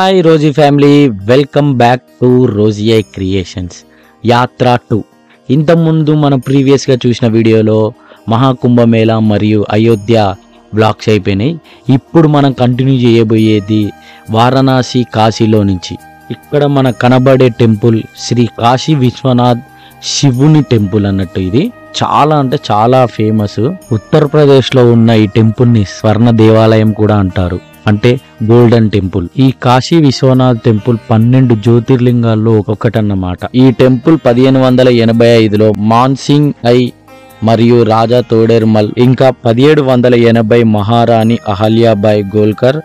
Hi Rosy family, welcome back to Rosy creations యాత్ర 2. ఇంతకుముందు మనం ప్రీవియస్గా చూసిన వీడియోలో మహాకుంభమేళా మరియు అయోధ్య బ్లాగ్స్ అయిపోయినాయి. ఇప్పుడు మనం కంటిన్యూ చేయబోయేది వారణాసి కాశీలో నుంచి. ఇక్కడ మన కనబడే టెంపుల్ శ్రీ కాశీ విశ్వనాథ్ శివుని టెంపుల్ అన్నట్టు. ఇది చాలా అంటే చాలా ఫేమస్. ఉత్తరప్రదేశ్లో ఉన్న ఈ టెంపుల్ని స్వర్ణ దేవాలయం కూడా అంటారు, అంటే గోల్డెన్ టెంపుల్. ఈ కాశీ విశ్వనాథ్ టెంపుల్ 12 జ్యోతిర్లింగాల్లో ఒకటన్నమాట. ఈ టెంపుల్ 1585లో మాన్సింగ్ ఐ మరియు రాజా తోడేర్మల్ ఇంకా 1780 మహారాణి అహల్యాబాయ్ గోల్కర్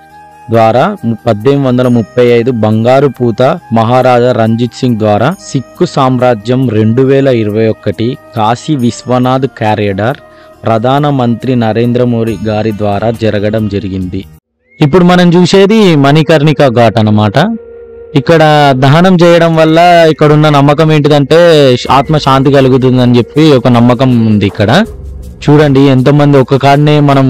ద్వారా 1835 బంగారు పూత మహారాజా రంజిత్ సింగ్ ద్వారా సిక్కు సామ్రాజ్యం 2021 కాశీ విశ్వనాథ్ కారిడార్ ప్రధానమంత్రి నరేంద్ర మోడీ గారి ద్వారా జరగడం జరిగింది. ఇప్పుడు మనం చూసేది మణికర్ణిక ఘాట్ అన్నమాట. ఇక్కడ దహనం చేయడం వల్ల ఇక్కడ ఉన్న నమ్మకం ఏంటిదంటే ఆత్మ శాంతి కలుగుతుందని చెప్పి ఒక నమ్మకం ఉంది. ఇక్కడ చూడండి ఎంతమంది ఒక కాడనే మనం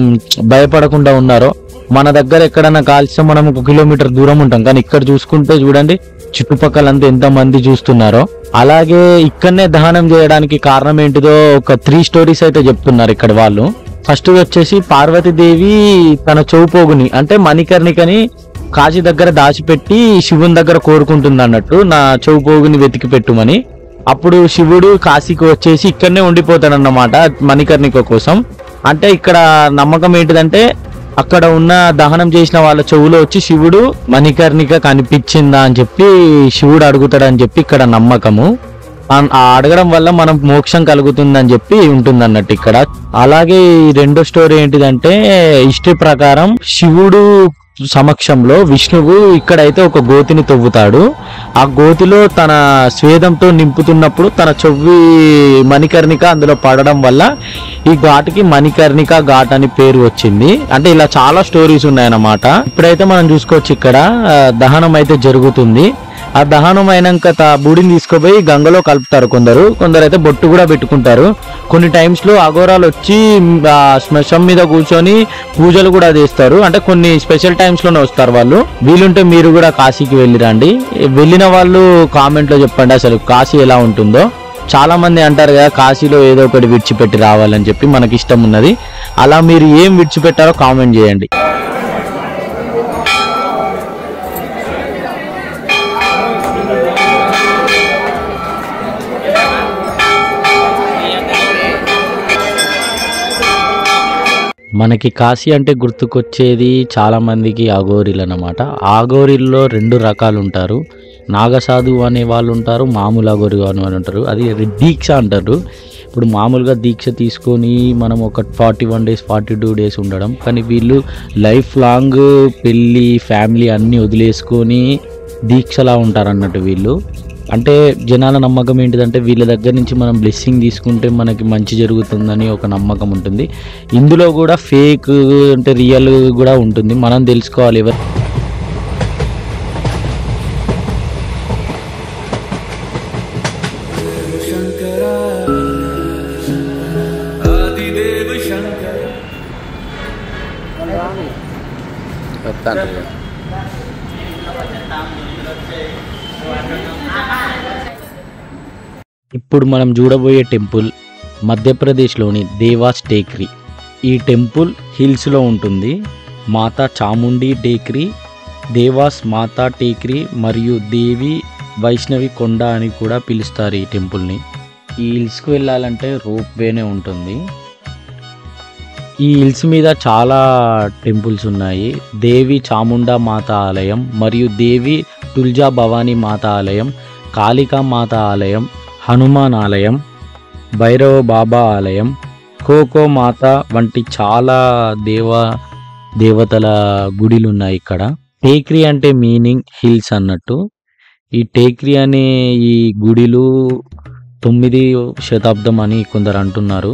భయపడకుండా ఉన్నారో. మన దగ్గర ఎక్కడన్నా కాల్స్తే మనం 1 కిలోమీటర్ దూరం ఉంటాం, కానీ ఇక్కడ చూసుకుంటే చూడండి చుట్టుపక్కలంతా ఎంతమంది చూస్తున్నారో. అలాగే ఇక్కడనే దహనం చేయడానికి కారణం ఏంటిదో ఒక 3 స్టోరీస్ అయితే చెప్తున్నారు ఇక్కడ వాళ్ళు. ఫస్ట్ వచ్చేసి పార్వతీదేవి తన చౌపోగుని అంటే మణికర్ణికని కాశీ దగ్గర దాచిపెట్టి శివుని దగ్గర కోరుకుంటుంది అన్నట్టు, నా చౌపోగుని వెతికి పెట్టుమని. అప్పుడు శివుడు కాశీకి వచ్చేసి ఇక్కడనే ఉండిపోతాడన్నమాట మణికర్ణిక కోసం. అంటే ఇక్కడ నమ్మకం ఏంటిదంటే అక్కడ ఉన్న దహనం చేసిన వాళ్ళ చెవులో వచ్చి శివుడు మణికర్ణిక కనిపించిందా అని చెప్పి శివుడు అడుగుతాడని చెప్పి ఇక్కడ నమ్మకము. అడగడం వల్ల మనం మోక్షం కలుగుతుందని చెప్పి ఉంటుంది అన్నట్టు ఇక్కడ. అలాగే ఈ రెండో స్టోరీ ఏంటిదంటే హిస్టరీ ప్రకారం శివుడు సమక్షంలో విష్ణువు ఇక్కడైతే ఒక గోతిని తవ్వుతాడు. ఆ గోతిలో తన స్వేదంతో నింపుతున్నప్పుడు తన చెవి మణికర్ణిక అందులో పడడం వల్ల ఈ ఘాటుకి మణికర్ణిక ఘాట్ అని పేరు వచ్చింది. అంటే ఇలా చాలా స్టోరీస్ ఉన్నాయన్నమాట. ఇప్పుడైతే మనం చూసుకోవచ్చు ఇక్కడ దహనం అయితే జరుగుతుంది. ఆ దహనం అయినాక బూడిని తీసుకుపోయి గంగలో కలుపుతారు కొందరు అయితే బొట్టు కూడా పెట్టుకుంటారు. కొన్ని టైమ్స్ లో అఘోరాలు వచ్చి శ్మశం మీద కూర్చొని పూజలు కూడా చేస్తారు. అంటే కొన్ని స్పెషల్ టైమ్స్ లోనే వస్తారు వాళ్ళు. వీలుంటే మీరు కూడా కాశీకి వెళ్ళిరండి. వెళ్ళిన వాళ్ళు కామెంట్ లో చెప్పండి అసలు కాశీ ఎలా ఉంటుందో. చాలా మంది అంటారు కదా కాశీలో ఏదో ఒకటి విడిచిపెట్టి రావాలని చెప్పి. మనకి ఇష్టం ఉన్నది, అలా మీరు ఏం విడిచిపెట్టారో కామెంట్ చేయండి. మనకి కాశీ అంటే గుర్తుకొచ్చేది చాలా మందికి అఘోరీలు అన్నమాట. అఘోరీల్లో 2 రకాలు ఉంటారు. నాగసాధు అనే వాళ్ళు ఉంటారు, మామూలు అఘోరి అనే వాళ్ళు ఉంటారు. అది దీక్ష అంటారు. ఇప్పుడు మామూలుగా దీక్ష తీసుకొని మనం ఒక 41 days 42 days ఉండడం, కానీ వీళ్ళు లైఫ్ లాంగ్ పెళ్ళి ఫ్యామిలీ అన్నీ వదిలేసుకొని దీక్షలా ఉంటారు అన్నట్టు వీళ్ళు. అంటే జనాల నమ్మకం ఏంటిదంటే వీళ్ళ దగ్గర నుంచి మనం బ్లెస్సింగ్ తీసుకుంటే మనకి మంచి జరుగుతుందని ఒక నమ్మకం ఉంటుంది. ఇందులో కూడా ఫేక్ అంటే రియల్ కూడా ఉంటుంది, మనం తెలుసుకోవాలి. ఇప్పుడు మనం చూడబోయే టెంపుల్ మధ్యప్రదేశ్లోని దేవాస్ టేక్రీ. ఈ టెంపుల్ హిల్స్లో ఉంటుంది. మాతా చాముండి టేక్రీ, దేవాస్ మాతా టేక్రీ మరియు దేవి వైష్ణవి కొండ అని కూడా పిలుస్తారు ఈ టెంపుల్ని. ఈ హిల్స్కి వెళ్ళాలంటే రోప్ వేనే ఉంటుంది. ఈ హిల్స్ మీద చాలా టెంపుల్స్ ఉన్నాయి. దేవి చాముండా మాత ఆలయం మరియు దేవి తుల్జా భవానీ మాత ఆలయం, కాళికా మాత ఆలయం, హనుమాన్ ఆలయం, భైరవ బాబా ఆలయం, కోకో మాత వంటి చాలా దేవతల గుడిలు ఉన్నాయి ఇక్కడ. టేక్రీ అంటే మీనింగ్ హిల్స్ అన్నట్టు. ఈ టేక్రీ అనే ఈ గుడిలు 9వ శతాబ్దం అని కొందరు అంటున్నారు.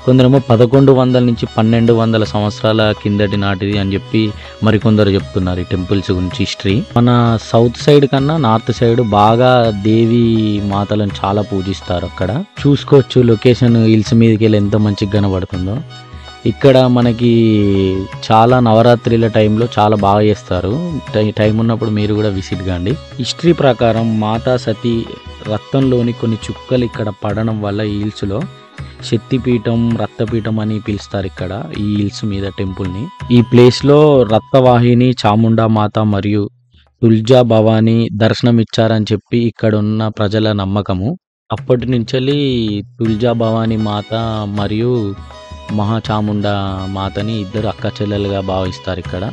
కొందరేమో 1100 నుంచి 1200 సంవత్సరాల కిందటి నాటిది అని చెప్పి మరికొందరు చెప్తున్నారు ఈ టెంపుల్స్ గురించి హిస్టరీ. మన సౌత్ సైడ్ కన్నా నార్త్ సైడ్ బాగా దేవి మాతలను చాలా పూజిస్తారు. అక్కడ చూసుకోవచ్చు లొకేషన్ హిల్స్ మీదకి వెళ్ళి ఎంత మంచిగా కనబడుతుందో. ఇక్కడ మనకి చాలా నవరాత్రిల టైంలో చాలా బాగా చేస్తారు. టైం ఉన్నప్పుడు మీరు కూడా విజిట్ కాండి. హిస్టరీ ప్రకారం మాతా సతీ రక్తంలోని కొన్ని చుక్కలు ఇక్కడ పడడం వల్ల ఈ హిల్స్లో శక్తిపీఠం రక్తపీఠం అని పిలుస్తారు. ఇక్కడ ఈ హిల్స్ మీద టెంపుల్ని. ఈ ప్లేస్లో రక్తవాహిని చాముండా మాత మరియు తుల్జా భవాని దర్శనం ఇచ్చారని చెప్పి ఇక్కడ ఉన్న ప్రజల నమ్మకము. అప్పటి నుంచి తుల్జా భవాని మాత మరియు మహాచాముండా మాతని ఇద్దరు అక్క చెల్లెలుగా భావిస్తారు ఇక్కడ.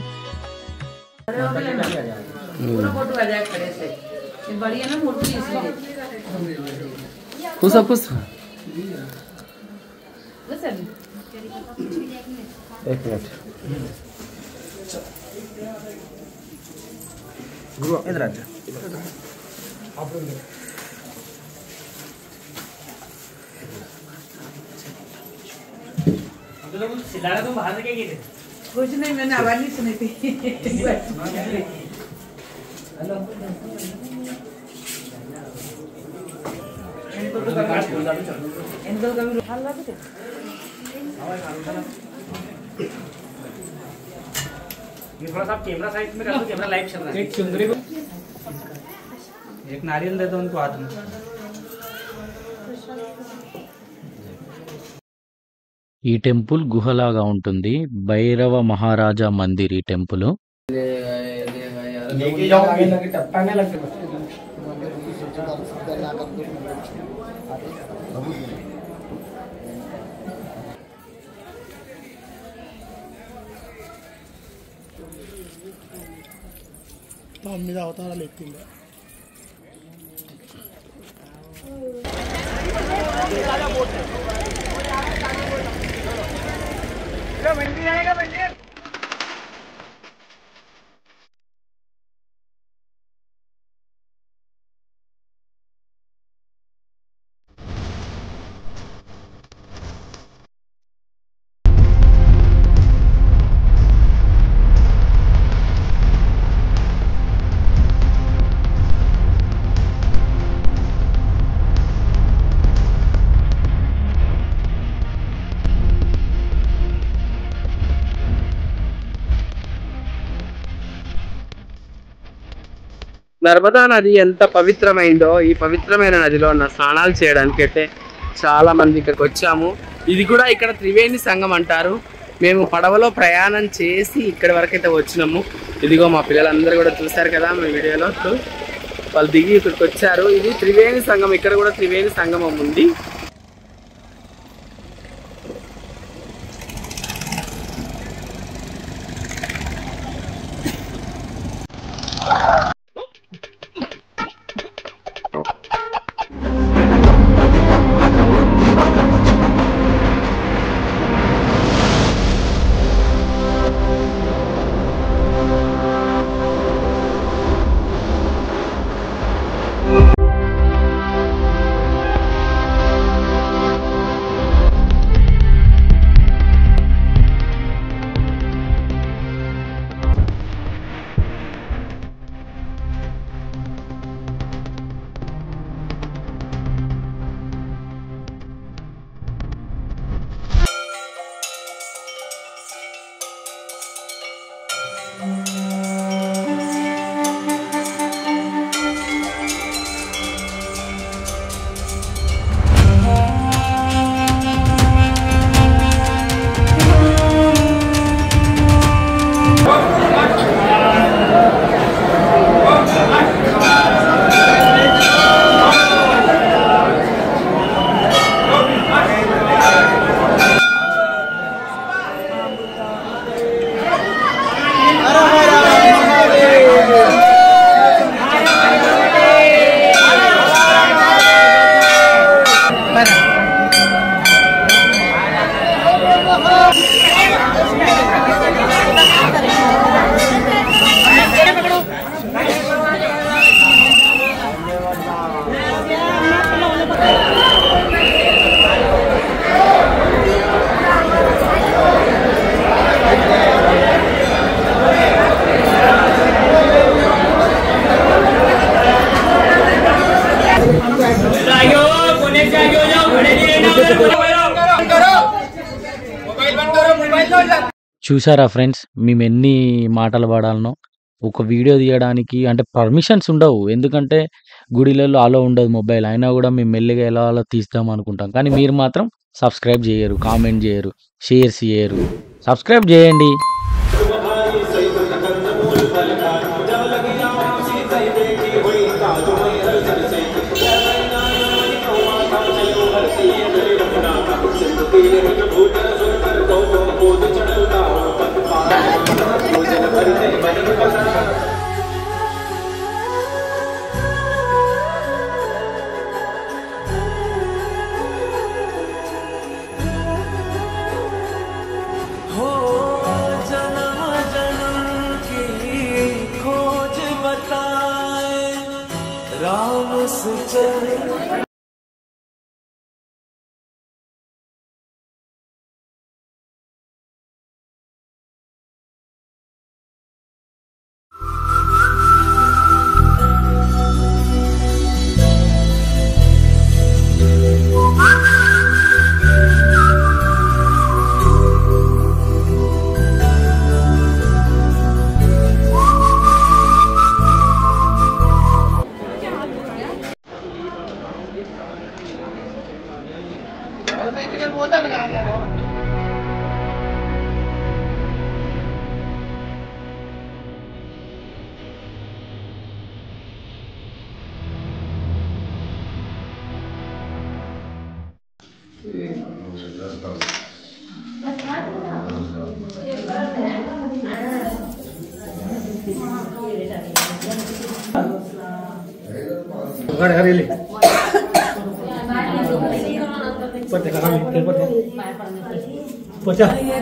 कुछ नहीं, मैंने आवाज नहीं सुनी थी। थोड़ा सा कैमरा साइड में कर दो, कैमरा लाइव चल रहा है। एक चुंदरी को एक नारियल दे दो उनको हाथ में। ఈ టెంపుల్ గుహలాగా ఉంటుంది. భైరవ మహారాజా మందిర్ ఈ టెంపుల్. మీద అవతారాలు ఎక్కింది. నర్మదా నది ఎంత పవిత్రమైందో, ఈ పవిత్రమైన నదిలో స్నానాలు చేయడానికి అయితే చాలా మంది ఇక్కడికి వచ్చాము. ఇది కూడా ఇక్కడ త్రివేణి సంగం అంటారు. మేము పడవలో ప్రయాణం చేసి ఇక్కడి వరకు అయితే వచ్చినాము. ఇదిగో మా పిల్లలందరూ కూడా చూస్తారు కదా మా వీడియోలో, వాళ్ళు దిగి ఇక్కడికి వచ్చారు. ఇది త్రివేణి సంగం. ఇక్కడ కూడా త్రివేణి సంగమం ఉంది. చూసారా ఫ్రెండ్స్, మేము ఎన్ని మాటలు పడాలనో. ఒక వీడియో తీయడానికి అంటే పర్మిషన్స్ ఉండవు, ఎందుకంటే గుడిలలో అలో ఉండదు మొబైల్. అయినా కూడా మేము మెల్లిగా ఎలా అలా తీస్తాం అనుకుంటాం. కానీ మీరు మాత్రం సబ్స్క్రైబ్ చేయరు, కామెంట్ చేయరు, షేర్స్ చేయరు. సబ్స్క్రైబ్ చేయండి.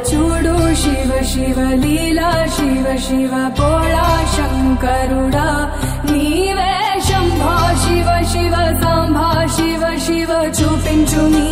చూడు శివ శివ లీలా శివ శివ పోళా శంకరుడా నీవే శంభో శివ శివ సాంబా శివ శివ చూపించు నీ